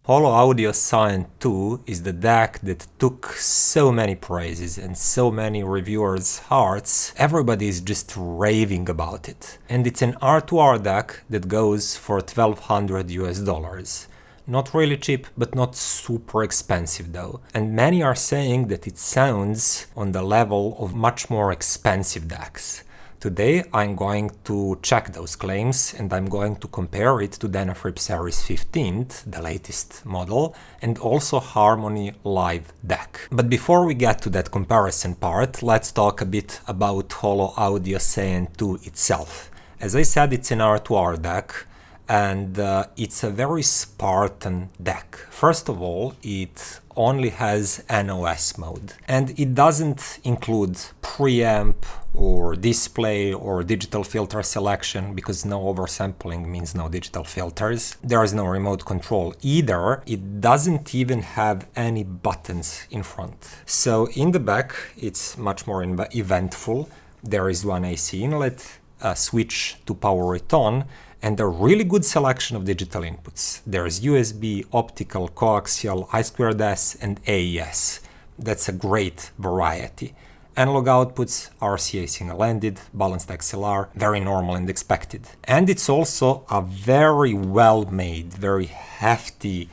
Holo Audio Cyan 2 is the DAC that took so many praises and so many reviewers' hearts. Everybody is just raving about it. And it's an R2R DAC that goes for $1,200 US. Not really cheap, but not super expensive though. And many are saying that it sounds on the level of much more expensive DACs. Today I'm going to check those claims and I'm going to compare it to Denafrips Ares 15, the latest model, and also Harmony Laiv DAC. But before we get to that comparison part, let's talk a bit about Holo Audio Cyan 2 itself. As I said, it's an R2R DAC, and it's a very Spartan DAC. First of all, it only has NOS mode, and it doesn't include preamp or display or digital filter selection, because no oversampling means no digital filters. There is no remote control either. It doesn't even have any buttons in front. So in the back, it's much more eventful. There is one AC inlet, a switch to power it on, and a really good selection of digital inputs. There's USB, optical, coaxial, I2S, and AES. That's a great variety. Analog outputs, RCA single-ended, balanced XLR, very normal and expected. And it's also a very well-made, very hefty,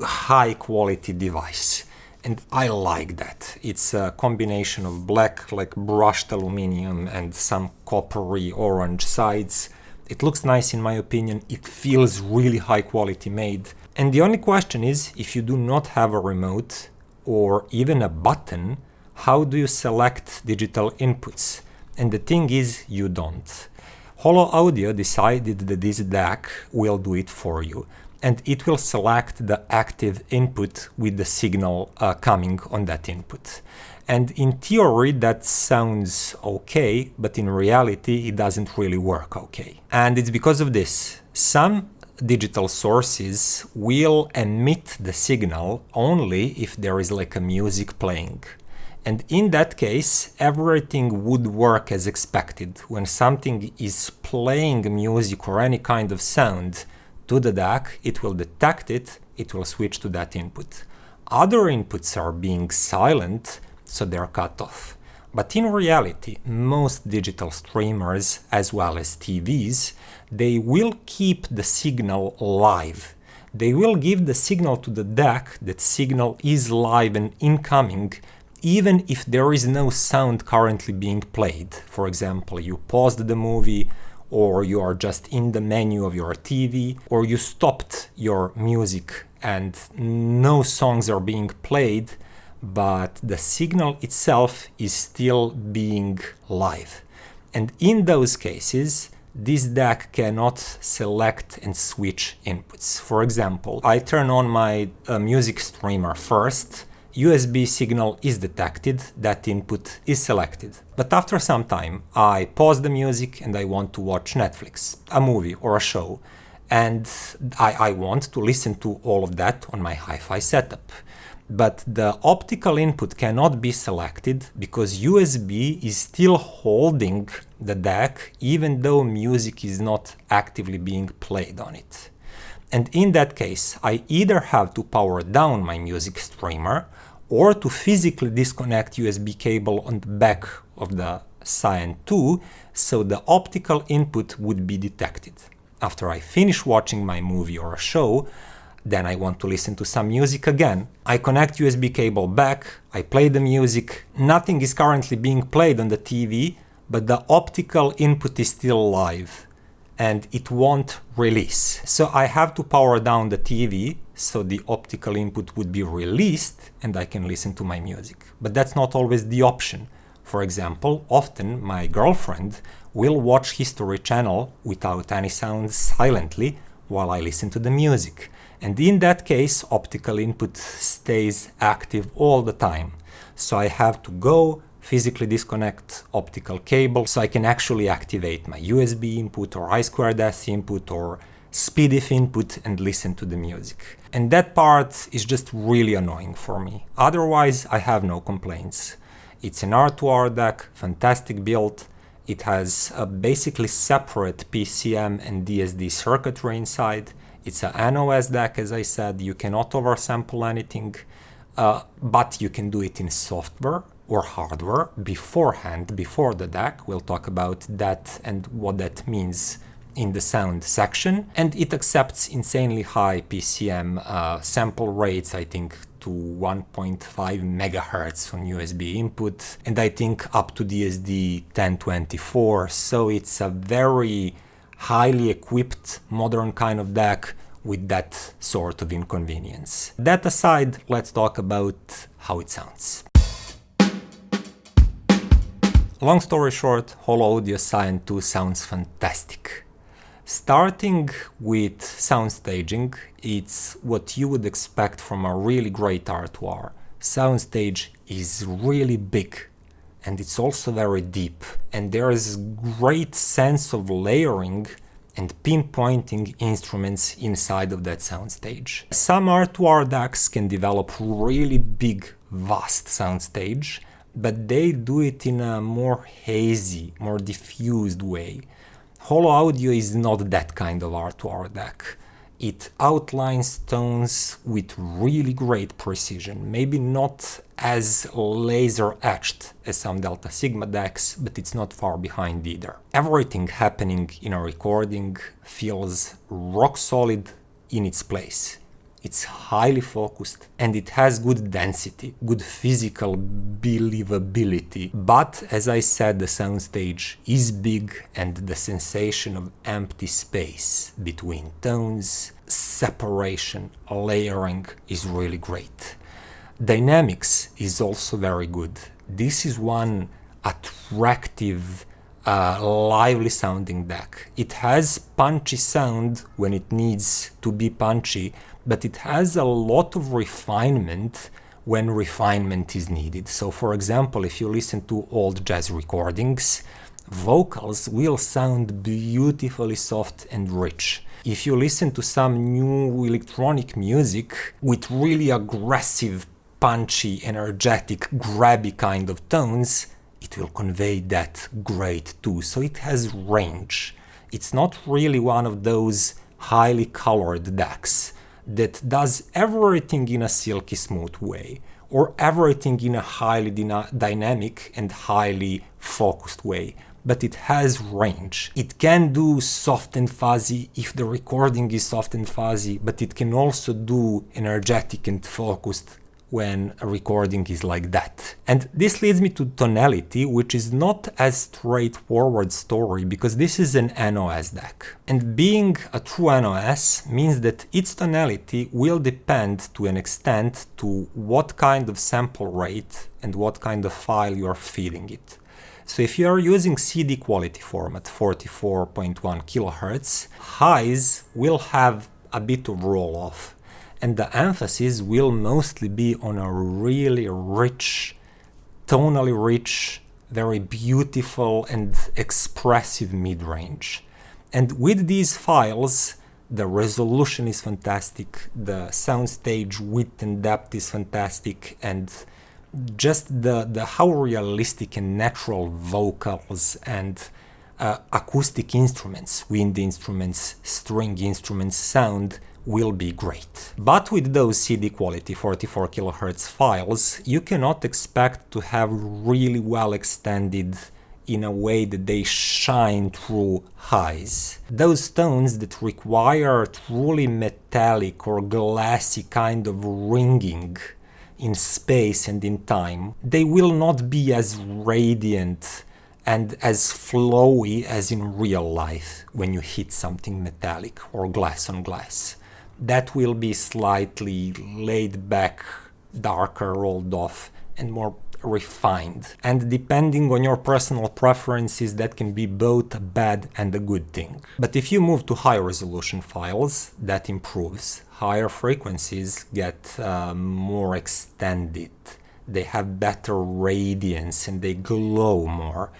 high-quality device. And I like that. It's a combination of black, like brushed aluminum, and some coppery orange sides. It looks nice in my opinion, it feels really high quality made. And the only question is, if you do not have a remote or even a button, how do you select digital inputs? And the thing is, you don't. Holo Audio decided that this DAC will do it for you, and it will select the active input with the signal coming on that input. And in theory that sounds okay, but in reality it doesn't really work okay. And it's because of this. Some digital sources will emit the signal only if there is like a music playing. And in that case, everything would work as expected. When something is playing music or any kind of sound to the DAC, it will detect it, it will switch to that input. Other inputs are being silent, so they're cut off. But in reality, most digital streamers, as well as TVs, they will keep the signal live. They will give the signal to the DAC that signal is live and incoming, even if there is no sound currently being played. For example, you paused the movie, or you are just in the menu of your TV, or you stopped your music and no songs are being played, but the signal itself is still being live. And in those cases, this DAC cannot select and switch inputs. For example, I turn on my music streamer first, USB signal is detected, that input is selected. But after some time, I pause the music and I want to watch Netflix, a movie or a show, and I want to listen to all of that on my hi-fi setup. But the optical input cannot be selected because USB is still holding the DAC even though music is not actively being played on it. And in that case, I either have to power down my music streamer or to physically disconnect USB cable on the back of the Cyan 2 so the optical input would be detected. After I finish watching my movie or a show, then I want to listen to some music again. I connect USB cable back, I play the music, nothing is currently being played on the TV, but the optical input is still live and it won't release. So I have to power down the TV so the optical input would be released and I can listen to my music. But that's not always the option. For example, often my girlfriend will watch History Channel without any sounds silently while I listen to the music. And in that case, optical input stays active all the time. So I have to go physically disconnect optical cable so I can actually activate my USB input or I2S input or SPDIF input and listen to the music. And that part is just really annoying for me. Otherwise, I have no complaints. It's an R2R DAC, fantastic build. It has a basically separate PCM and DSD circuitry inside. It's a NOS DAC, as I said. You cannot oversample anything, but you can do it in software or hardware beforehand, before the DAC. We'll talk about that and what that means in the sound section. And it accepts insanely high PCM sample rates, I think to 1.5 megahertz on USB input, and I think up to DSD 1024. So it's a very highly equipped modern kind of DAC with that sort of inconvenience. That aside, let's talk about how it sounds. Long story short, Holo Audio Cyan 2 sounds fantastic. Starting with sound staging, it's what you would expect from a really great R2R. Soundstage is really big, and it's also very deep, and there is great sense of layering and pinpointing instruments inside of that soundstage. Some R2R DACs can develop really big, vast soundstage, but they do it in a more hazy, more diffused way. Holo Audio is not that kind of R2R DAC. It outlines tones with really great precision, maybe not as laser etched as some Delta Sigma DACs, but it's not far behind either. Everything happening in a recording feels rock solid in its place. It's highly focused and it has good density, good physical believability. But as I said, the soundstage is big and the sensation of empty space between tones, separation, layering is really great. Dynamics is also very good. This is one attractive, lively sounding DAC. It has punchy sound when it needs to be punchy, but it has a lot of refinement when refinement is needed. So for example, if you listen to old jazz recordings, vocals will sound beautifully soft and rich. If you listen to some new electronic music with really aggressive, punchy, energetic, grabby kind of tones, it will convey that great too. So it has range. It's not really one of those highly colored DACs that does everything in a silky smooth way, or everything in a highly dynamic and highly focused way, but it has range. It can do soft and fuzzy if the recording is soft and fuzzy, but it can also do energetic and focused when a recording is like that. And this leads me to tonality, which is not as straightforward story because this is an NOS DAC. And being a true NOS means that its tonality will depend to an extent to what kind of sample rate and what kind of file you are feeding it. So if you are using CD quality format 44.1 kHz, highs will have a bit of roll off. And the emphasis will mostly be on a really rich, tonally rich, very beautiful and expressive mid-range. And with these files, the resolution is fantastic, the soundstage width and depth is fantastic, and just the how realistic and natural vocals and acoustic instruments, wind instruments, string instruments sound will be great. But with those CD quality 44 kHz files, you cannot expect to have really well extended in a way that they shine through highs. Those tones that require truly metallic or glassy kind of ringing in space and in time, they will not be as radiant and as flowy as in real life when you hit something metallic or glass on glass. That will be slightly laid back, darker, rolled off, and more refined. And depending on your personal preferences, that can be both a bad and a good thing. But if you move to high resolution files, that improves. Higher frequencies get more extended. They have better radiance and they glow more.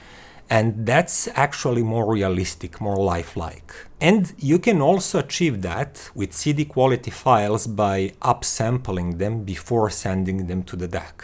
And that's actually more realistic, more lifelike. And you can also achieve that with CD quality files by upsampling them before sending them to the DAC.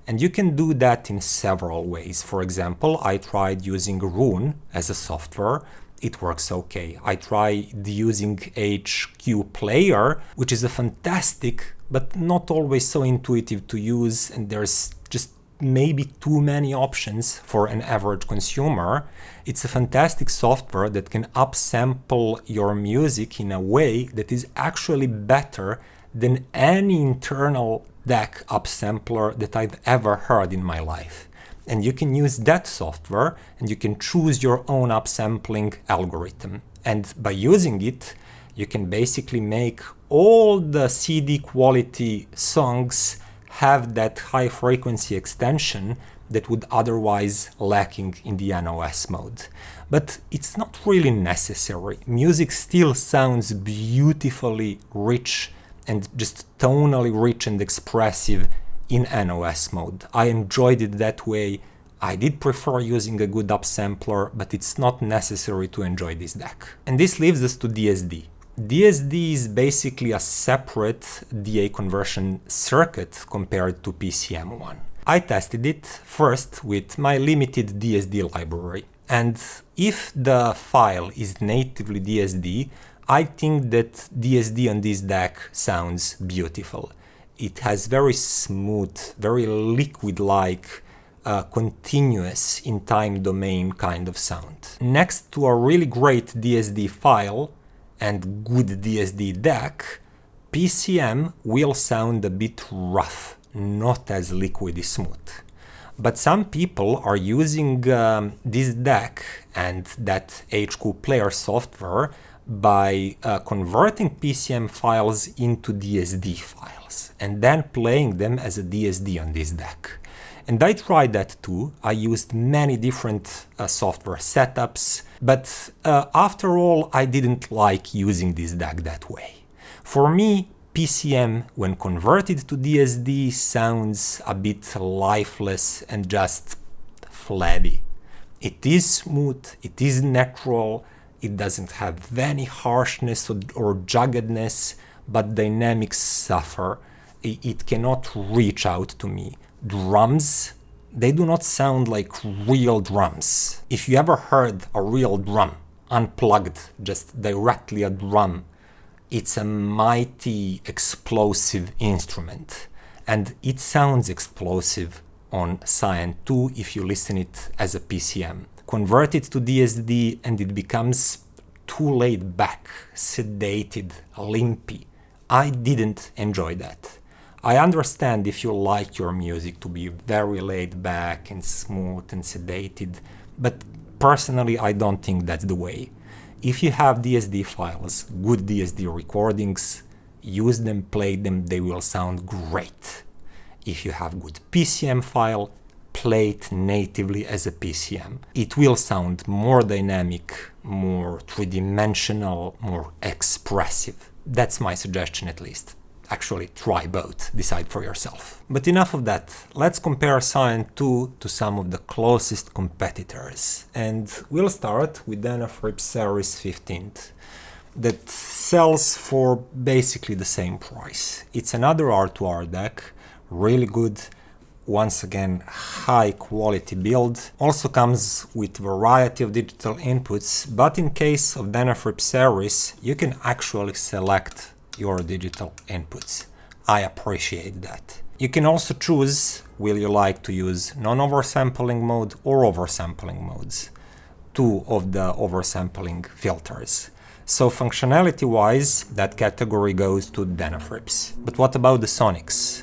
And you can do that in several ways. For example, I tried using Roon as a software it works okay. I tried using HQ Player, which is a fantastic but not always so intuitive to use, and there's just maybe too many options for an average consumer. It's a fantastic software that can upsample your music in a way that is actually better than any internal DAC upsampler that I've ever heard in my life. And you can use that software and you can choose your own upsampling algorithm. And by using it, you can basically make all the CD quality songs have that high frequency extension that would otherwise lacking in the NOS mode. But it's not really necessary. Music still sounds beautifully rich and just tonally rich and expressive in NOS mode. I enjoyed it that way. I did prefer using a good upsampler, but it's not necessary to enjoy this DAC. And this leaves us to DSD. DSD is basically a separate DA conversion circuit compared to PCM1. I tested it first with my limited DSD library, and if the file is natively DSD, I think that DSD on this DAC sounds beautiful. It has very smooth, very liquid-like, continuous in time domain kind of sound. Next to a really great DSD file and good DSD DAC, PCM will sound a bit rough, not as liquidy smooth. But some people are using this DAC and that HQ Player software by converting PCM files into DSD files and then playing them as a DSD on this DAC. And I tried that too. I used many different software setups, but after all, I didn't like using this DAC that way. For me, PCM, when converted to DSD, sounds a bit lifeless and just flabby. It is smooth, it is natural, it doesn't have any harshness or jaggedness, but dynamics suffer. It cannot reach out to me. Drums, they do not sound like real drums. If you ever heard a real drum, unplugged, just directly a drum, it's a mighty explosive instrument. And it sounds explosive on Cyan 2 if you listen it as a PCM. Convert it to DSD and it becomes too laid back, sedated, limpy. I didn't enjoy that. I understand if you like your music to be very laid back and smooth and sedated, but personally I don't think that's the way. If you have DSD files, good DSD recordings, use them, play them, they will sound great. If you have good PCM file, play it natively as a PCM. It will sound more dynamic, more three-dimensional, more expressive. That's my suggestion at least. Actually, try both, decide for yourself. But enough of that, let's compare Cyan 2 to some of the closest competitors. And we'll start with Denafrips Ares 15 that sells for basically the same price. It's another R2R DAC, really good, once again high quality build. Also comes with variety of digital inputs, but in case of Denafrips Ares, you can actually select your digital inputs. I appreciate that. You can also choose, will you like to use non-oversampling mode or oversampling modes, two of the oversampling filters. So functionality wise, that category goes to Denafrips. But what about the sonics?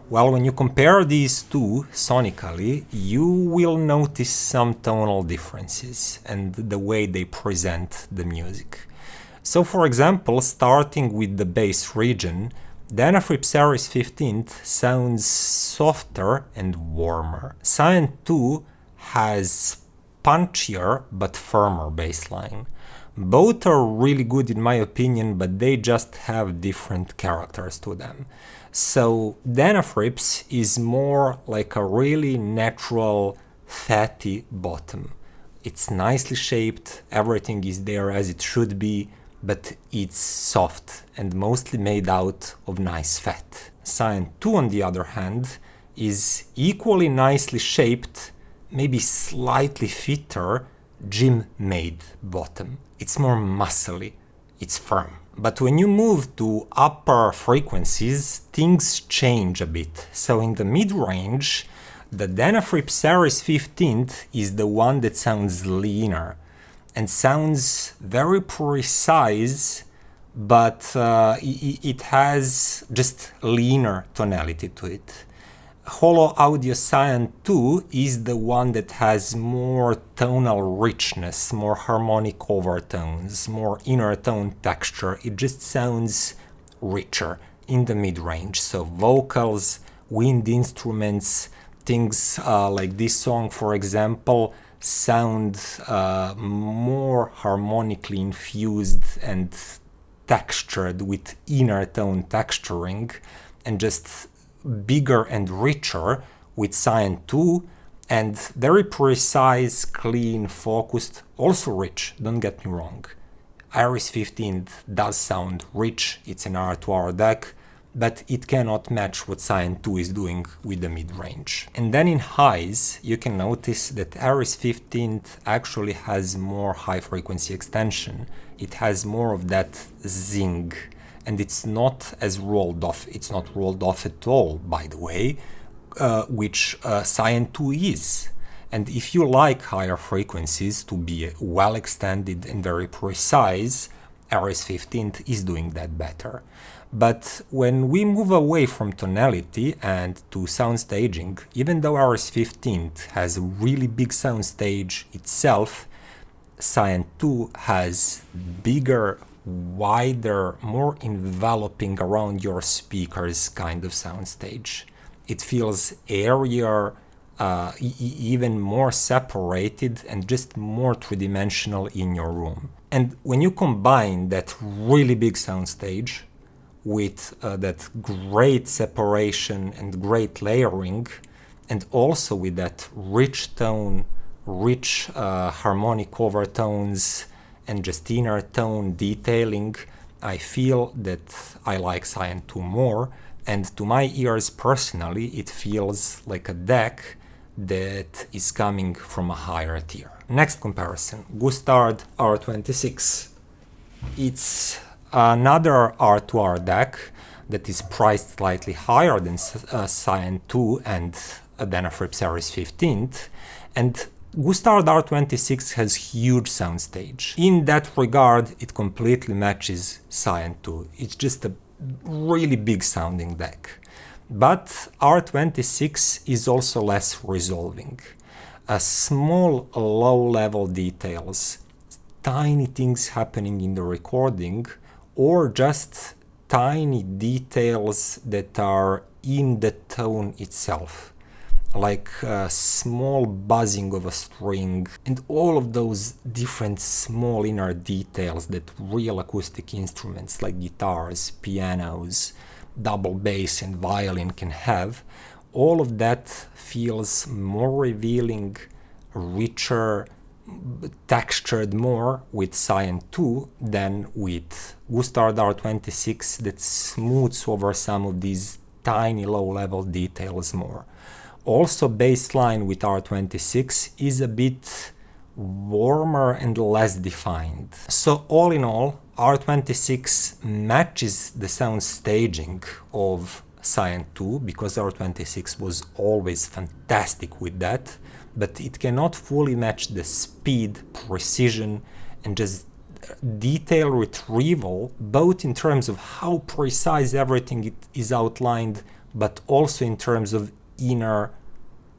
Well, when you compare these two sonically, you will notice some tonal differences and the way they present the music. So for example, starting with the bass region, Denafrips Ares 15 sounds softer and warmer. Cyan 2 has punchier but firmer bass line. Both are really good in my opinion, but they just have different characters to them. So Denafrips is more like a really natural fatty bottom. It's nicely shaped, everything is there as it should be, but it's soft and mostly made out of nice fat. Cyan 2 on the other hand is equally nicely shaped, maybe slightly fitter, gym-made bottom. It's more muscly, it's firm. But when you move to upper frequencies, things change a bit. So in the mid-range, the Denafrips Ares 15 is the one that sounds leaner and sounds very precise, but it has just leaner tonality to it. Holo Audio Cyan 2 is the one that has more tonal richness, more harmonic overtones, more inner tone texture. It just sounds richer in the mid-range. So vocals, wind instruments, things like this song, for example, sound more harmonically infused and textured with inner tone texturing, and just bigger and richer with Cyan 2, and very precise, clean, focused, also rich, don't get me wrong. Ares 15 does sound rich, it's an R2R DAC, but it cannot match what Cyan 2 is doing with the mid-range. And then in highs, you can notice that Ares 15 actually has more high-frequency extension. It has more of that zing, and it's not as rolled off. It's not rolled off at all, by the way, which Cyan 2 is. And if you like higher frequencies to be well extended and very precise, Ares 15 is doing that better. But when we move away from tonality and to sound staging, even though Ares 15 has a really big sound stage itself, Cyan 2 has bigger, wider, more enveloping around your speakers kind of soundstage. It feels airier, even more separated and just more three-dimensional in your room. And when you combine that really big soundstage with that great separation and great layering, and also with that rich tone, rich harmonic overtones, and just inner tone detailing, I feel that I like Cyan 2 more, and to my ears personally it feels like a DAC that is coming from a higher tier. Next comparison, Gustard R26. It's another R2R DAC that is priced slightly higher than Cyan 2 and Denafrips Ares 15, and Gustard R26 has huge soundstage. In that regard, it completely matches Cyan 2. It's just a really big sounding DAC. But R26 is also less resolving. Small low-level details, tiny things happening in the recording, or just tiny details that are in the tone itself, like small buzzing of a string, and all of those different small inner details that real acoustic instruments like guitars, pianos, double bass and violin can have. All of that feels more revealing, richer, textured more with Cyan 2 than with Gustard R26 that smooths over some of these tiny low-level details more. Also, bassline with R26 is a bit warmer and less defined. So all in all, R26 matches the sound staging of Cyan 2 because R26 was always fantastic with that, but it cannot fully match the speed, precision, and just detail retrieval, both in terms of how precise everything is outlined, but also in terms of inner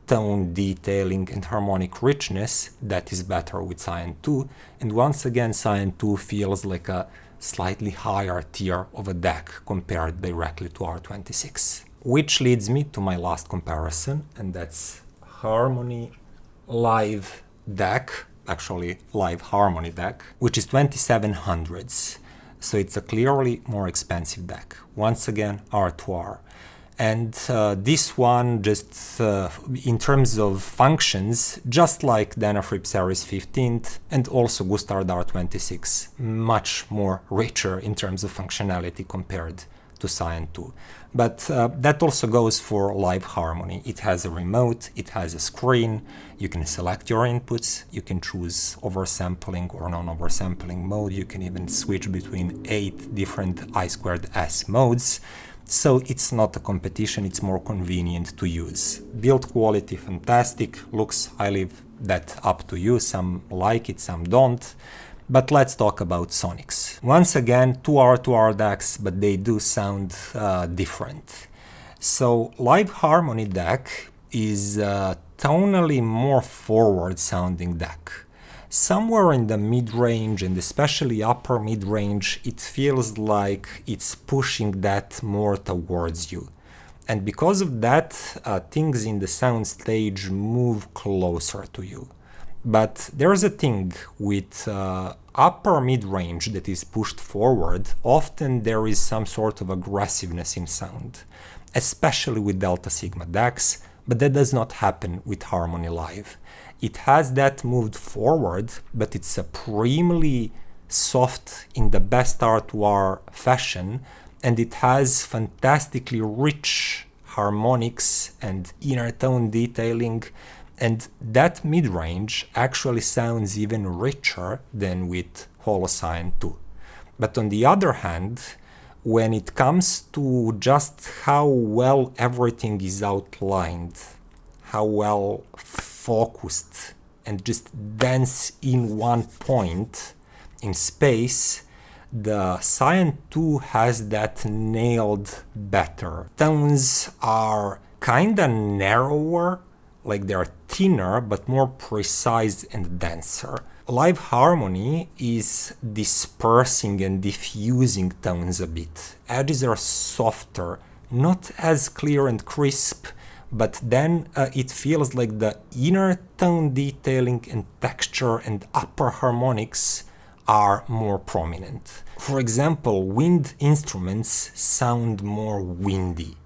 tone detailing and harmonic richness that is better with Cyan 2. And once again, Cyan 2 feels like a slightly higher tier of a DAC compared directly to R26. Which leads me to my last comparison, and that's Harmony Laiv DAC, actually Laiv Harmony DAC, which is 2700s. So it's a clearly more expensive DAC. Once again, R2R. And this one, just in terms of functions, just like Denafrips Ares 15 and also Gustard R26, much more richer in terms of functionality compared to Cyan 2. But that also goes for Laiv Harmony. It has a remote, it has a screen, you can select your inputs, you can choose oversampling or non-oversampling mode, you can even switch between 8 different I2S modes. So it's not a competition, it's more convenient to use. Build quality fantastic, looks, I leave that up to you, some like it, some don't. But let's talk about sonics. Once again, 2R DACs, but they do sound different. So Laiv Harmony DAC is a tonally more forward sounding DAC. Somewhere in the mid-range and especially upper mid-range, it feels like it's pushing that more towards you. And because of that, things in the sound stage move closer to you. But there's a thing with upper mid-range that is pushed forward, often there is some sort of aggressiveness in sound, especially with Delta Sigma DACs, but that does not happen with Harmony Live. It has that moved forward, but it's supremely soft in the best R2R fashion, and it has fantastically rich harmonics and inner tone detailing. And that mid-range actually sounds even richer than with Holo Cyan 2. But on the other hand, when it comes to just how well everything is outlined, how well focused and just dense in one point in space, the Cyan 2 has that nailed better. Tones are kinda narrower, like they're thinner but more precise and denser. Laiv Harmony is dispersing and diffusing tones a bit. Edges are softer, not as clear and crisp, but then it feels like the inner tone detailing and texture and upper harmonics are more prominent. For example, wind instruments sound more windy,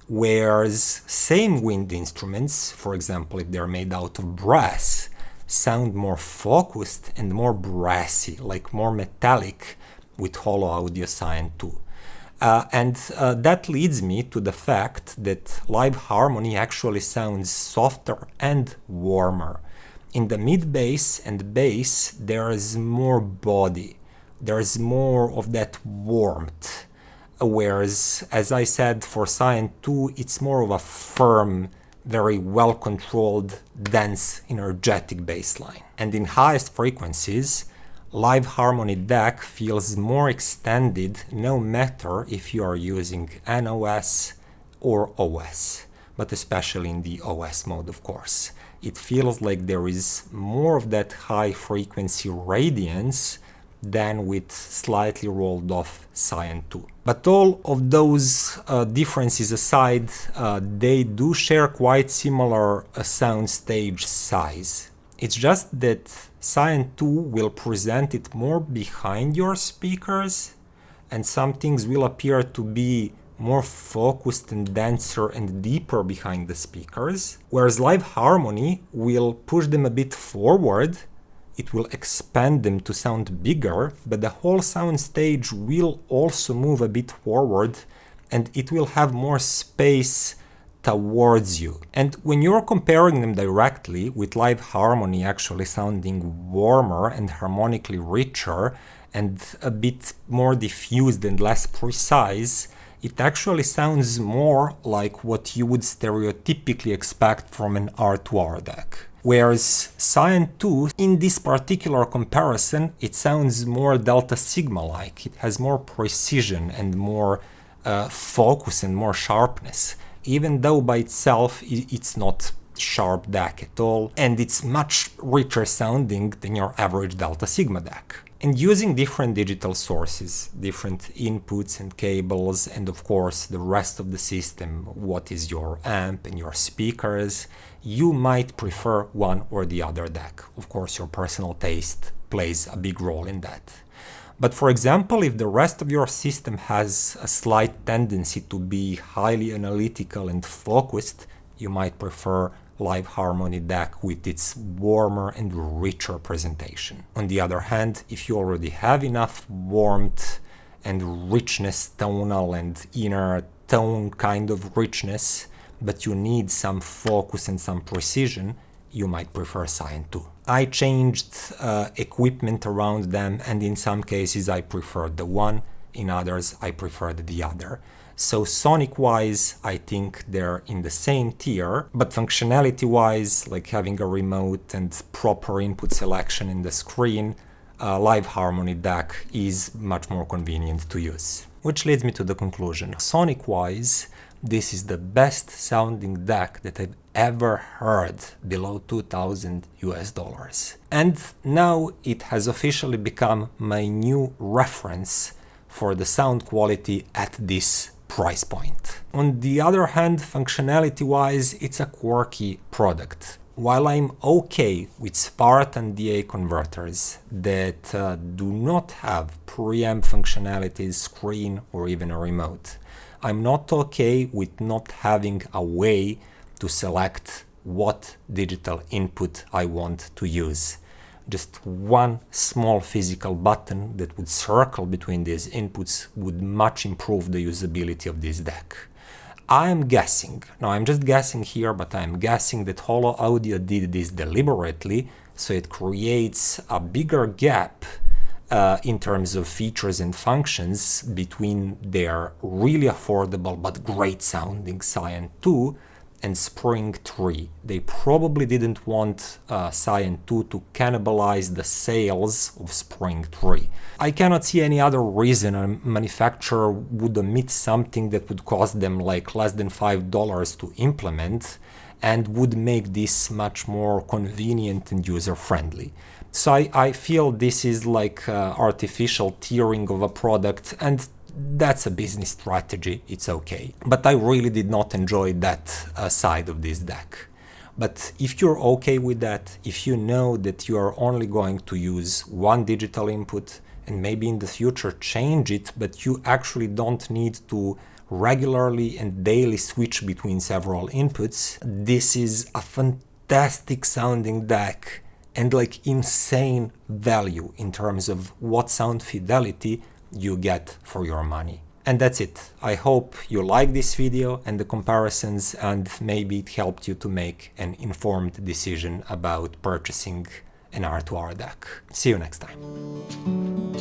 whereas same wind instruments, for example, if they're made out of brass, sound more focused and more brassy, like more metallic with Holo Audio Cyan 2. That leads me to the fact that Laiv Harmony actually sounds softer and warmer. In the mid-bass and bass, there is more body, there is more of that warmth. Whereas, as I said, for Cyan 2, it's more of a firm, very well-controlled, dense, energetic bass line. And in highest frequencies, Laiv Harmony DAC feels more extended no matter if you are using NOS or OS, but especially in the OS mode, of course. It feels like there is more of that high-frequency radiance than with slightly rolled off Cyan 2. But all of those differences aside, they do share quite similar soundstage size. It's just that Cyan 2 will present it more behind your speakers, and some things will appear to be more focused and denser and deeper behind the speakers, whereas Laiv Harmony will push them a bit forward. It will expand them to sound bigger, but the whole sound stage will also move a bit forward, and it will have more space towards you. And when you're comparing them directly, with Laiv Harmony actually sounding warmer and harmonically richer and a bit more diffused and less precise, it actually sounds more like what you would stereotypically expect from an R2R DAC. Whereas Cyan 2, in this particular comparison, it sounds more Delta Sigma-like. It has more precision and more focus and more sharpness, even though by itself it's not sharp DAC at all, and it's much richer sounding than your average Delta Sigma DAC. And using different digital sources, different inputs and cables, and of course the rest of the system, what is your amp and your speakers, you might prefer one or the other DAC. Of course, your personal taste plays a big role in that. But for example, if the rest of your system has a slight tendency to be highly analytical and focused, you might prefer Laiv Harmony DAC with its warmer and richer presentation. On the other hand, if you already have enough warmth and richness, tonal and inner tone kind of richness, but you need some focus and some precision, you might prefer Cyan 2. I changed equipment around them, and in some cases I preferred the one, in others I preferred the other. So sonic-wise, I think they're in the same tier, but functionality-wise, like having a remote and proper input selection in the screen, Laiv Harmony DAC is much more convenient to use. Which leads me to the conclusion. Sonic-wise, this is the best sounding DAC that I've ever heard below $2,000. And now it has officially become my new reference for the sound quality at this price point. On the other hand, functionality-wise, it's a quirky product. While I'm okay with Spartan DA converters that do not have preamp functionalities, screen, or even a remote, I'm not okay with not having a way to select what digital input I want to use. Just one small physical button that would circle between these inputs would much improve the usability of this DAC. I am guessing, now I'm just guessing here, but I'm guessing that Holo Audio did this deliberately, so it creates a bigger gap in terms of features and functions between their really affordable but great sounding Cyan 2 and Spring 3. They probably didn't want Cyan 2 to cannibalize the sales of Spring 3. I cannot see any other reason a manufacturer would omit something that would cost them like less than $5 to implement and would make this much more convenient and user-friendly. So I feel this is like artificial tiering of a product, and that's a business strategy, it's okay. But I really did not enjoy that side of this DAC. But if you're okay with that, if you know that you are only going to use one digital input and maybe in the future change it, but you actually don't need to regularly and daily switch between several inputs, this is a fantastic sounding DAC and like insane value in terms of what sound fidelity you get for your money. And that's it. I hope you like this video and the comparisons, and maybe it helped you to make an informed decision about purchasing an R2R DAC. See you next time.